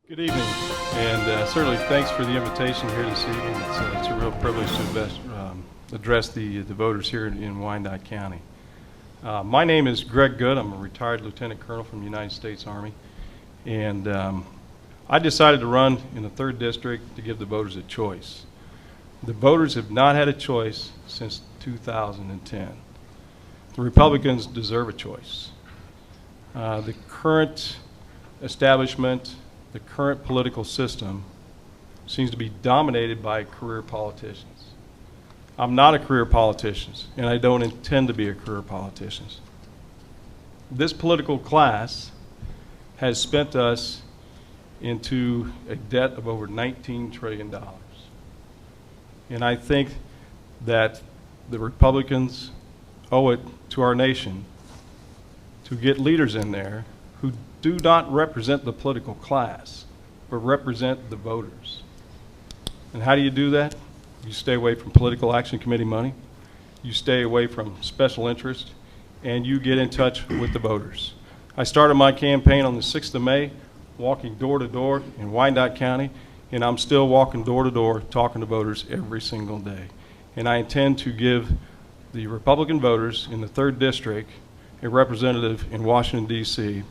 Good evening, and certainly thanks for the invitation here this evening. It's a real privilege to address the voters here in Wyandotte County. My name is Greg Goode. I'm a retired lieutenant colonel from the United States Army, and I decided to run in the 3rd District to give the voters a choice. The voters have not had a choice since 2010. The Republicans deserve a choice. The current establishment, the current political system seems to be dominated by career politicians. I'm not a career politician, and I don't intend to be a career politician. This political class has spent us into a debt of over $19 trillion. And I think that the Republicans owe it to our nation to get leaders in there who do not represent the political class, but represent the voters. And how do you do that? You stay away from political action committee money, you stay away from special interest, and you get in touch with the voters. I started my campaign on the 6th of May, walking door to door in Wyandotte County, and I'm still walking door to door talking to voters every single day. And I intend to give the Republican voters in the 3rd District a representative in Washington, D.C.,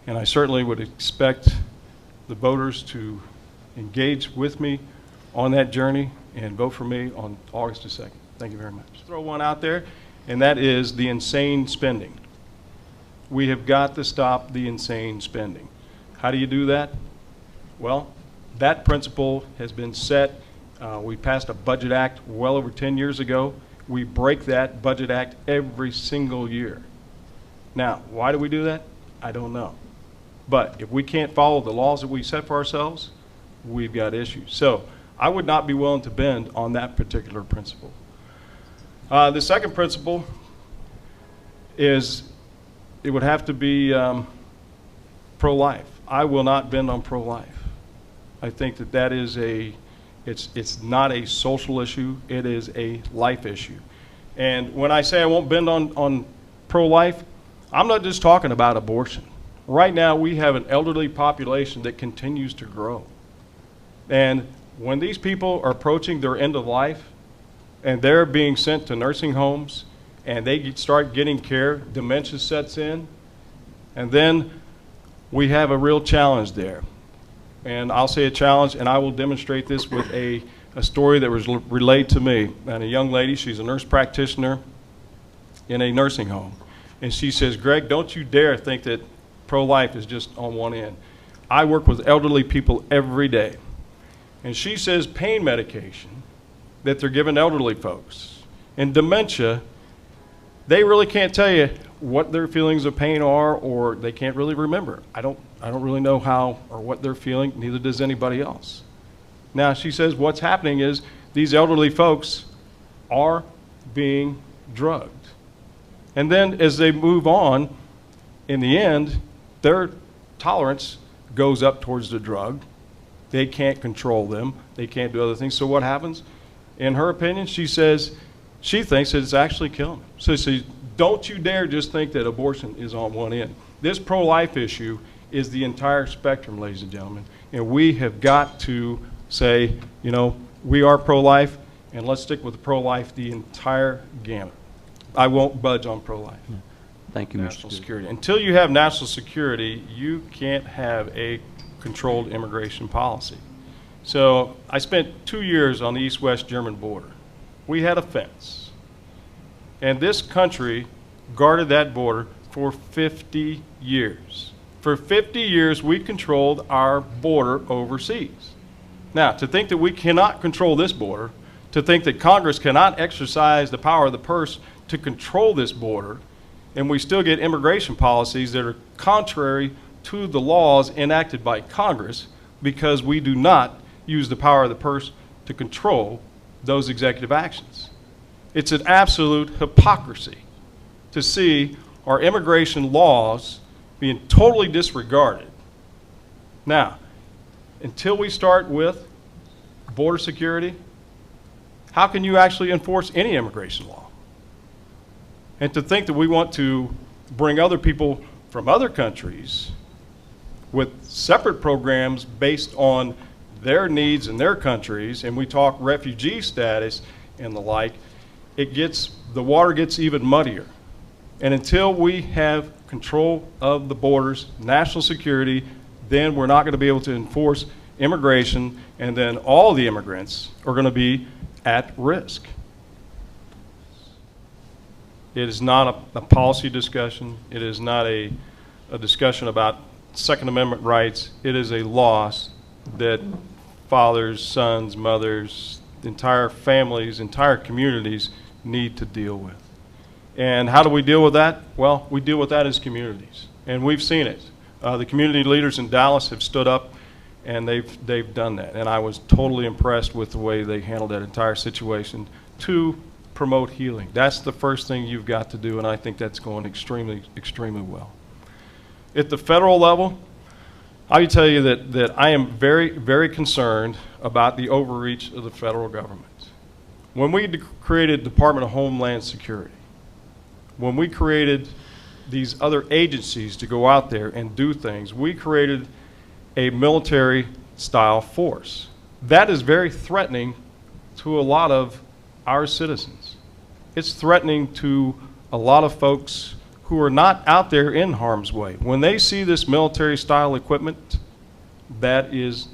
and I certainly would expect the voters to engage with me on that journey and vote for me on August the 2nd. Thank you very much. Throw one out there, and that is the insane spending. We have got to stop the insane spending. How do you do that? Well, that principle has been set. We passed a Budget Act well over 10 years ago. We break that Budget Act every single year. Now, why do we do that? I don't know. But if we can't follow the laws that we set for ourselves, we've got issues. So I would not be willing to bend on that particular principle. The second principle is it would have to be pro-life. I will not bend on pro-life. I think that that is it's not a social issue, it is a life issue. And when I say I won't bend on pro-life, I'm not just talking about abortion. Right now, we have an elderly population that continues to grow. And when these people are approaching their end of life and they're being sent to nursing homes and they start getting care, dementia sets in, and then we have a real challenge there. And I'll say a challenge, and I will demonstrate this with a story that was relayed to me. And a young lady, she's a nurse practitioner in a nursing home. And she says, Greg, don't you dare think that pro-life is just on one end. I work with elderly people every day. And she says pain medication that they're giving elderly folks and dementia, they really can't tell you what their feelings of pain are, or they can't really remember. I don't really know how or what they're feeling, neither does anybody else. Now, she says what's happening is these elderly folks are being drugged. And then as they move on, in the end, their tolerance goes up towards the drug. They can't control them. They can't do other things. So what happens? In her opinion, she says she thinks that it's actually killing them. So she, don't you dare just think that abortion is on one end. This pro-life issue is the entire spectrum, ladies and gentlemen. And we have got to say, you know, we are pro-life, and let's stick with pro-life the entire gamut. I won't budge on pro-life. Thank you, National Mr. security. Until you have national security, you can't have a controlled immigration policy. So I spent 2 years on the east-west German border. We had a fence. And this country guarded that border for 50 years. For 50 years, we controlled our border overseas. Now, to think that we cannot control this border, to think that Congress cannot exercise the power of the purse to control this border, and we still get immigration policies that are contrary to the laws enacted by Congress because we do not use the power of the purse to control those executive actions. It's an absolute hypocrisy to see our immigration laws being totally disregarded. Now, until we start with border security, how can you actually enforce any immigration law? And to think that we want to bring other people from other countries with separate programs based on their needs in their countries, and we talk refugee status and the like, the water gets even muddier. And until we have control of the borders, national security, then we're not going to be able to enforce immigration, and then all the immigrants are going to be at risk. It is not a policy discussion. It is not a discussion about Second Amendment rights. It is a loss that fathers, sons, mothers, entire families, entire communities need to deal with. And how do we deal with that? Well, we deal with that as communities, and we've seen it. The community leaders in Dallas have stood up, and they've done that. And I was totally impressed with the way they handled that entire situation to promote healing. That's the first thing you've got to do, and I think that's going extremely, extremely well. At the federal level, I can tell you that I am very, very concerned about the overreach of the federal government. When we created Department of Homeland Security, when we created these other agencies to go out there and do things, we created a military-style force. That is very threatening to a lot of our citizens. It's threatening to a lot of folks who are not out there in harm's way. When they see this military-style equipment, that is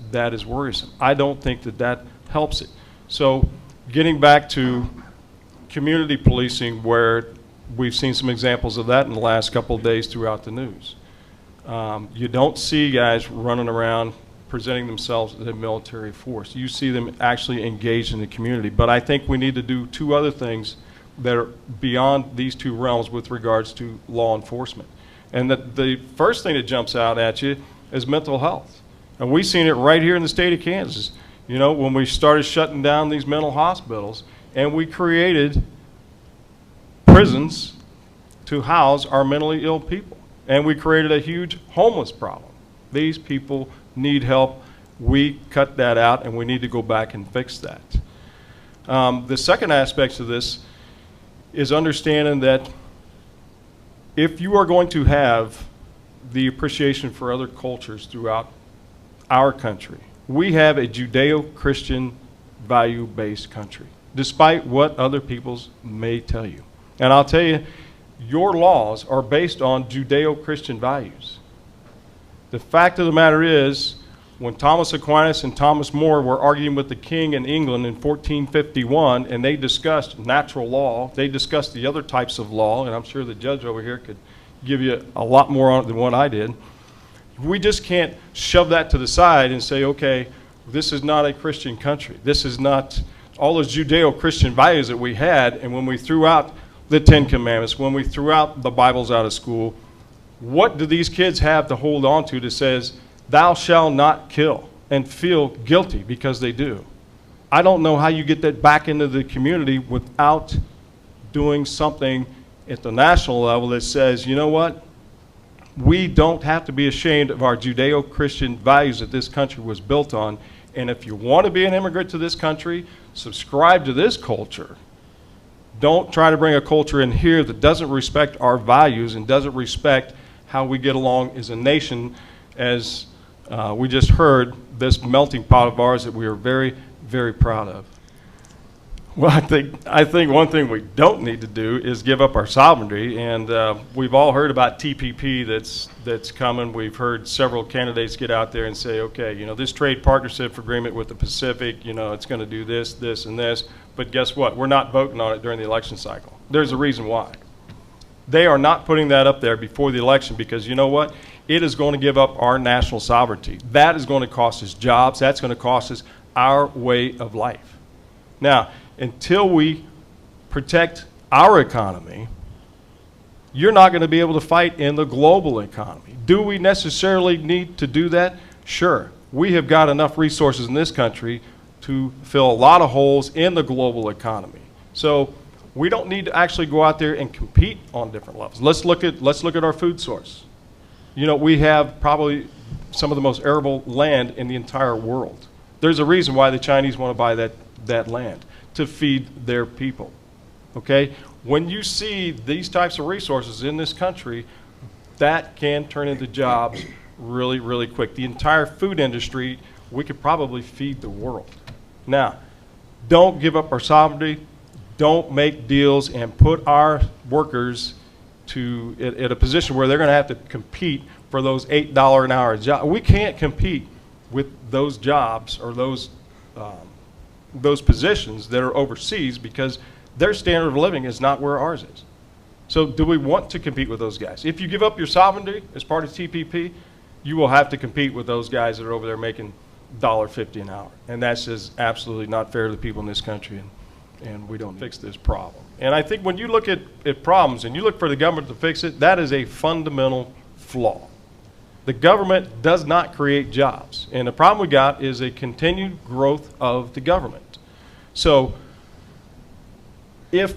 worrisome. I don't think that helps it. So getting back to community policing, where we've seen some examples of that in the last couple of days throughout the news. You don't see guys running around presenting themselves as a military force. You see them actually engaged in the community. But I think we need to do two other things that are beyond these two realms with regards to law enforcement. And the first thing that jumps out at you is mental health. And we've seen it right here in the state of Kansas. You know, when we started shutting down these mental hospitals, and we created prisons to house our mentally ill people. And we created a huge homeless problem. These people need help. We cut that out, and we need to go back and fix that. The second aspect of this is understanding that if you are going to have the appreciation for other cultures throughout our country, we have a Judeo-Christian value-based country, despite what other peoples may tell you. And I'll tell you, your laws are based on Judeo-Christian values. The fact of the matter is, when Thomas Aquinas and Thomas More were arguing with the king in England in 1451, and they discussed natural law, they discussed the other types of law, and I'm sure the judge over here could give you a lot more on it than what I did. We just can't shove that to the side and say, okay, this is not a Christian country. This is not all those Judeo-Christian values that we had, and when we threw out the Ten Commandments, when we threw out the Bibles out of school, what do these kids have to hold on to that says, thou shalt not kill, and feel guilty because they do? I don't know how you get that back into the community without doing something at the national level that says, you know what, we don't have to be ashamed of our Judeo-Christian values that this country was built on, and if you want to be an immigrant to this country, subscribe to this culture. Don't try to bring a culture in here that doesn't respect our values and doesn't respect how we get along as a nation, as we just heard, this melting pot of ours that we are very, very proud of. Well, I think one thing we don't need to do is give up our sovereignty, and we've all heard about TPP that's coming. We've heard several candidates get out there and say, okay, you know, this trade partnership agreement with the Pacific, you know, it's going to do this, this, and this. But guess what? We're not voting on it during the election cycle. There's a reason why. They are not putting that up there before the election because, you know what? It is going to give up our national sovereignty. That is going to cost us jobs. That's going to cost us our way of life. Now, until we protect our economy, you're not going to be able to fight in the global economy. Do we necessarily need to do that? Sure. We have got enough resources in this country to fill a lot of holes in the global economy. So we don't need to actually go out there and compete on different levels. Let's look at our food source. You know, we have probably some of the most arable land in the entire world. There's a reason why the Chinese want to buy that land, to feed their people. Okay? When you see these types of resources in this country, that can turn into jobs really, really quick. The entire food industry, we could probably feed the world. Now, don't give up our sovereignty. Don't make deals and put our workers at a position where they're going to have to compete for those $8 an hour jobs. We can't compete with those jobs or those positions that are overseas because their standard of living is not where ours is. So do we want to compete with those guys? If you give up your sovereignty as part of TPP, you will have to compete with those guys that are over there making $1.50 an hour. And that's just absolutely not fair to the people in this country, and we don't fix this problem. And I think when you look at problems and you look for the government to fix it, that is a fundamental flaw. The government does not create jobs. And the problem we got is a continued growth of the government. So if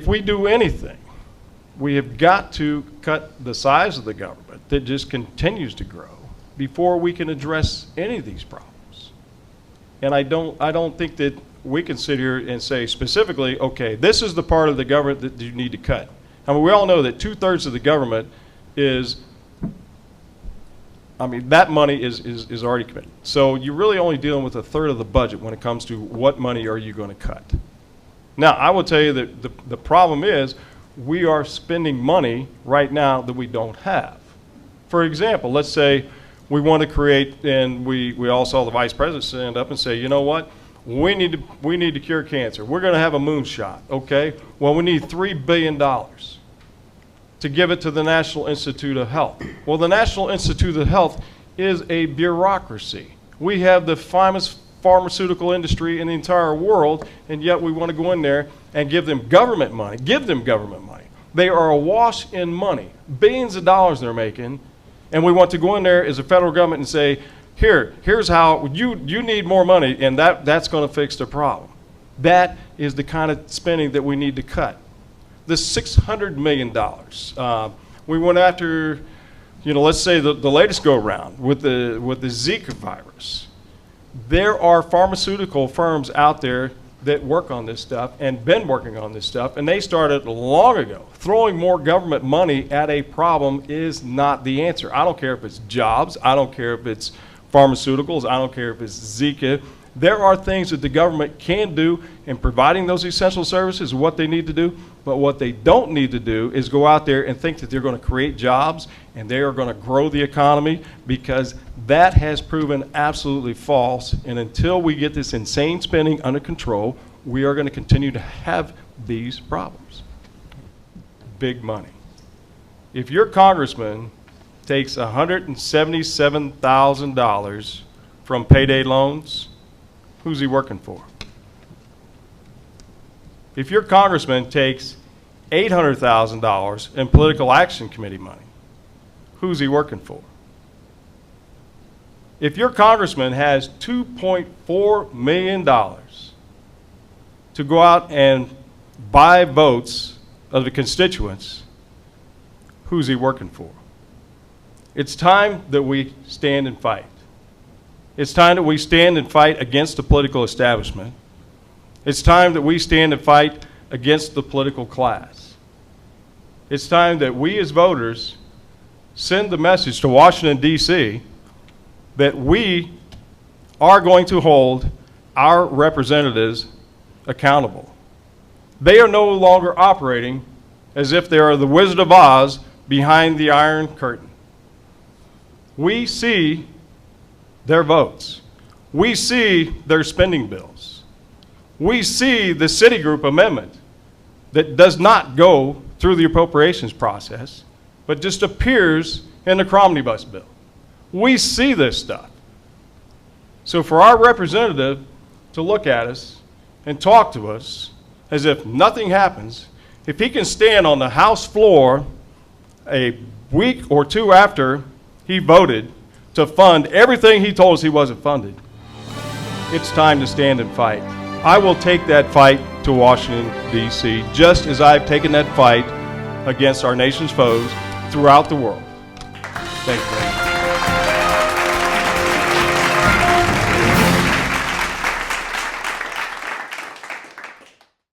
we do anything, we have got to cut the size of the government that just continues to grow before we can address any of these problems. And I don't think that we can sit here and say specifically, okay, this is the part of the government that you need to cut. I mean, we all know that 2/3 of the government is, I mean, that money is already committed. So you're really only dealing with 1/3 of the budget when it comes to what money are you going to cut. Now, I will tell you that the problem is we are spending money right now that we don't have. For example, let's say we want to create, and we all saw the vice president stand up and say, you know what, we need to cure cancer. We're going to have a moonshot, okay? Well, we need $3 billion to give it to the National Institute of Health. Well, the National Institute of Health is a bureaucracy. We have the finest pharmaceutical industry in the entire world, and yet we want to go in there and give them government money. Give them government money. They are awash in money, billions of dollars they're making, and we want to go in there as a federal government and say, here's how you need more money, and that's going to fix the problem. That is the kind of spending that we need to cut. The $600 million. We went after, let's say the latest go around with the Zika virus. There are pharmaceutical firms out there that work on this stuff and been working on this stuff, and they started long ago. Throwing more government money at a problem is not the answer. I don't care if it's jobs. I don't care if it's pharmaceuticals. I don't care if it's Zika. There are things that the government can do in providing those essential services, what they need to do, but what they don't need to do is go out there and think that they're going to create jobs and they are going to grow the economy, because that has proven absolutely false. And until we get this insane spending under control, we are going to continue to have these problems. Big money. If your congressman takes $177,000 from payday loans, who's he working for? If your congressman takes $800,000 in political action committee money, who's he working for? If your congressman has $2.4 million to go out and buy votes of the constituents, who's he working for? It's time that we stand and fight. It's time that we stand and fight against the political establishment. It's time that we stand and fight against the political class. It's time that we as voters send the message to Washington, D.C. that we are going to hold our representatives accountable. They are no longer operating as if they are the Wizard of Oz behind the Iron Curtain. We see their votes. We see their spending bills. We see the Citigroup amendment that does not go through the appropriations process, but just appears in the Omnibus bill. We see this stuff. So for our representative to look at us and talk to us as if nothing happens, if he can stand on the House floor a week or two after he voted to fund everything he told us he wasn't funded, it's time to stand and fight. I will take that fight to Washington, D.C., just as I've taken that fight against our nation's foes throughout the world. Thank you very much.